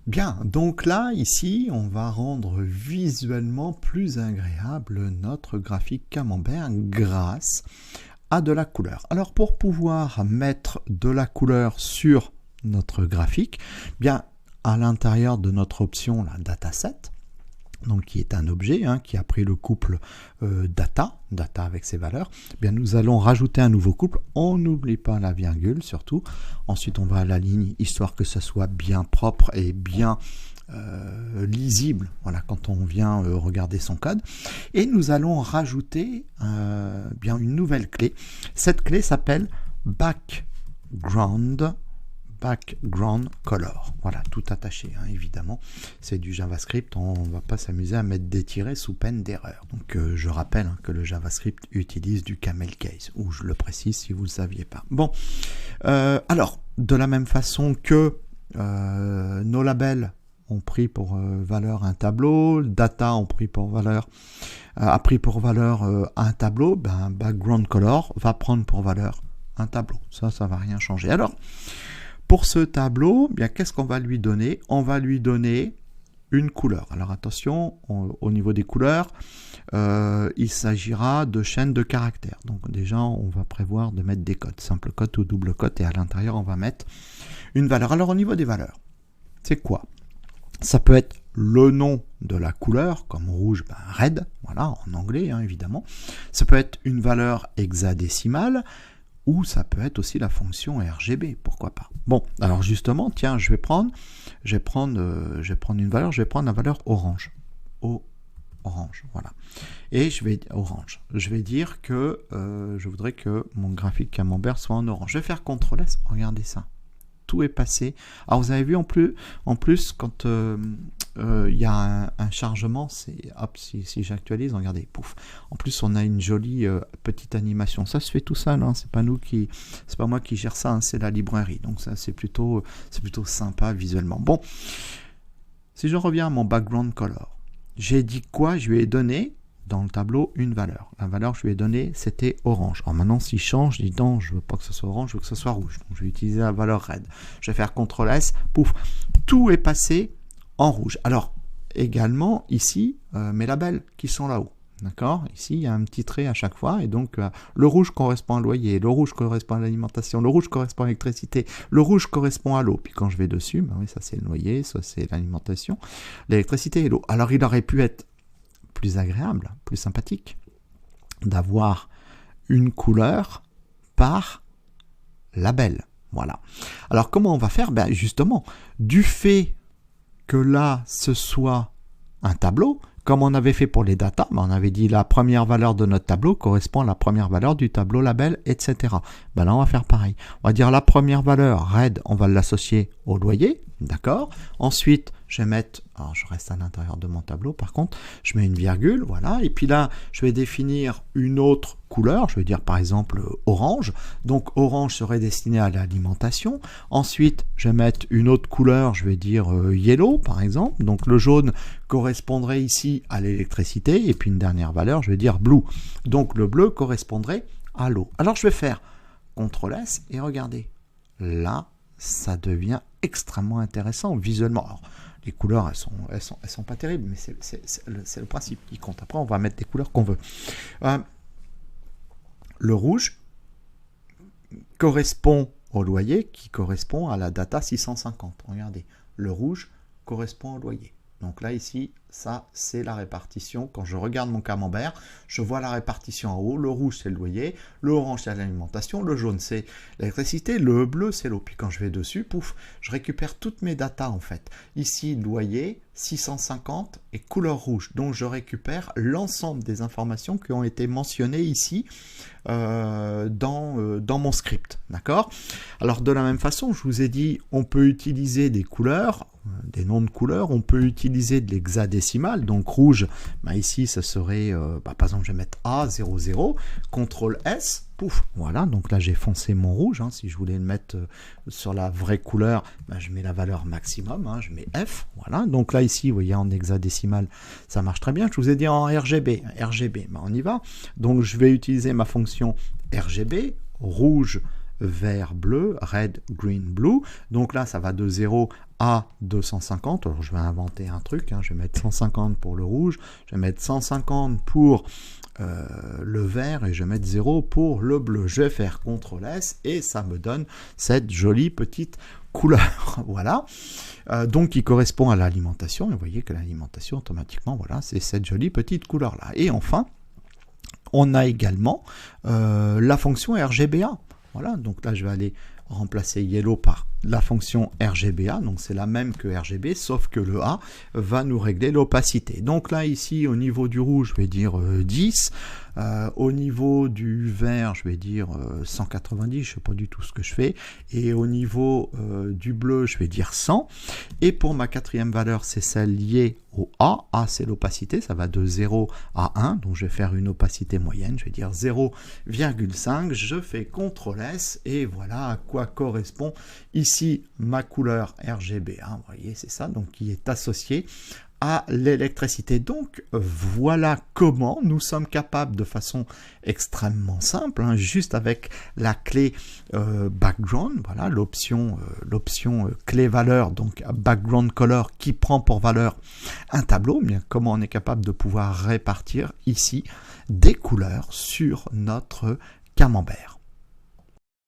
Bien, donc là, ici, on va rendre visuellement plus agréable notre graphique camembert grâce à de la couleur. Alors, pour pouvoir mettre de la couleur sur notre graphique, bien, à l'intérieur de notre option, la dataset, donc qui est un objet qui a pris le couple data avec ses valeurs, bien nous allons rajouter un nouveau couple, on n'oublie pas la virgule surtout, ensuite on va à la ligne histoire que ça soit bien propre et bien lisible, voilà, quand on vient regarder son code, et nous allons rajouter bien une nouvelle clé. Cette clé s'appelle background color. Voilà, tout attaché, évidemment. C'est du JavaScript, on ne va pas s'amuser à mettre des tirets sous peine d'erreur. Donc je rappelle que le JavaScript utilise du camel case, ou je le précise si vous ne le saviez pas. Bon, alors, de la même façon que nos labels ont pris pour valeur un tableau, data ont pris pour valeur, a pris pour valeur un tableau, ben, background color va prendre pour valeur un tableau. Ça va rien changer. Alors, pour ce tableau, bien qu'est-ce qu'on va lui donner? On va lui donner une couleur. Alors attention, au niveau des couleurs, il s'agira de chaînes de caractères. Donc déjà, on va prévoir de mettre des codes, simple code ou double code, et à l'intérieur, on va mettre une valeur. Alors au niveau des valeurs, c'est quoi? Ça peut être le nom de la couleur, comme rouge, ben red, voilà, en anglais évidemment. Ça peut être une valeur hexadécimale, ou ça peut être aussi la fonction RGB, pourquoi pas. Bon, alors justement, tiens, je vais prendre une valeur, je vais prendre la valeur orange. Orange, voilà. Et je vais dire que je voudrais que mon graphique camembert soit en orange. Je vais faire CTRL S, regardez ça. Tout est passé. Alors vous avez vu en plus quand il y a un chargement, c'est hop, si j'actualise, regardez, pouf. En plus on a une jolie petite animation. Ça se fait tout seul, c'est pas moi qui gère ça, c'est la librairie. Donc ça c'est plutôt sympa visuellement. Bon, si je reviens à mon background color, j'ai dit quoi? Je lui ai donné dans le tableau une valeur. La valeur que je lui ai donnée, c'était orange. Alors maintenant, s'il change, je dis non, je veux pas que ce soit orange, je veux que ce soit rouge. Donc je vais utiliser la valeur red. Je vais faire CTRL S, pouf, tout est passé en rouge. Alors, également, ici, mes labels qui sont là-haut. D'accord? Ici, il y a un petit trait à chaque fois, et donc le rouge correspond au loyer, le rouge correspond à l'alimentation, le rouge correspond à l'électricité, le rouge correspond à l'eau. Puis quand je vais dessus, ben oui, ça c'est le loyer, ça c'est l'alimentation, l'électricité et l'eau. Alors, il aurait pu être plus agréable, plus sympathique d'avoir une couleur par label. Voilà. Alors comment on va faire? Ben justement, du fait que là ce soit un tableau, comme on avait fait pour les datas, ben on avait dit la première valeur de notre tableau correspond à la première valeur du tableau label, etc. Ben là on va faire pareil. On va dire la première valeur, red, on va l'associer au loyer, d'accord? Ensuite, je vais mettre, alors je reste à l'intérieur de mon tableau par contre, je mets une virgule, voilà, et puis là, je vais définir une autre couleur, je vais dire par exemple orange, donc orange serait destiné à l'alimentation. Ensuite, je vais mettre une autre couleur, je vais dire yellow par exemple, donc le jaune correspondrait ici à l'électricité, et puis une dernière valeur, je vais dire blue, donc le bleu correspondrait à l'eau. Alors je vais faire CTRL S et regardez, là, ça devient extrêmement intéressant visuellement. Alors, les couleurs, elles sont pas terribles, mais c'est le principe qui compte. Après, on va mettre des couleurs qu'on veut. Le rouge correspond au loyer, qui correspond à la data 650. Regardez, le rouge correspond au loyer. Donc là, ici, ça, c'est la répartition. Quand je regarde mon camembert, je vois la répartition en haut. Le rouge, c'est le loyer. Le orange, c'est l'alimentation. Le jaune, c'est l'électricité. Le bleu, c'est l'eau. Puis quand je vais dessus, pouf, je récupère toutes mes datas, en fait. Ici, loyer, 650 et couleur rouge. Donc, je récupère l'ensemble des informations qui ont été mentionnées ici dans mon script. D'accord? Alors, de la même façon, je vous ai dit, on peut utiliser des couleurs, des noms de couleurs, on peut utiliser de l'hexadécimal, donc rouge, bah ici ça serait, par exemple je vais mettre A00, CTRL S, pouf, voilà, donc là j'ai foncé mon rouge, si je voulais le mettre sur la vraie couleur, bah, je mets la valeur maximum, je mets F, voilà, donc là ici, vous voyez en hexadécimal, ça marche très bien, je vous ai dit en RGB, bah, on y va, donc je vais utiliser ma fonction RGB, rouge, vert, bleu, red, green, blue. Donc là, ça va de 0 A250. Alors je vais inventer un truc, je vais mettre 150 pour le rouge, je vais mettre 150 pour le vert et je vais mettre 0 pour le bleu. Je vais faire CTRL-S et ça me donne cette jolie petite couleur. Voilà. Donc qui correspond à l'alimentation. Et vous voyez que l'alimentation, automatiquement, voilà, c'est cette jolie petite couleur-là. Et enfin, on a également la fonction RGBA. Voilà, donc là, je vais aller remplacer yellow par la fonction RGBA, donc c'est la même que RGB, sauf que le A va nous régler l'opacité. Donc là, ici, au niveau du rouge, je vais dire 10, au niveau du vert, je vais dire 190, je ne sais pas du tout ce que je fais, et au niveau du bleu, je vais dire 100, et pour ma quatrième valeur, c'est celle liée au A. A, c'est l'opacité, ça va de 0 à 1, donc je vais faire une opacité moyenne, je vais dire 0,5, je fais CTRL-S, et voilà à quoi correspond ici ma couleur RGBA, vous voyez, c'est ça, donc qui est associée à l'électricité. Donc voilà comment nous sommes capables de façon extrêmement simple, juste avec la clé background, voilà l'option clé valeur, donc background color qui prend pour valeur un tableau, bien comment on est capable de pouvoir répartir ici des couleurs sur notre camembert.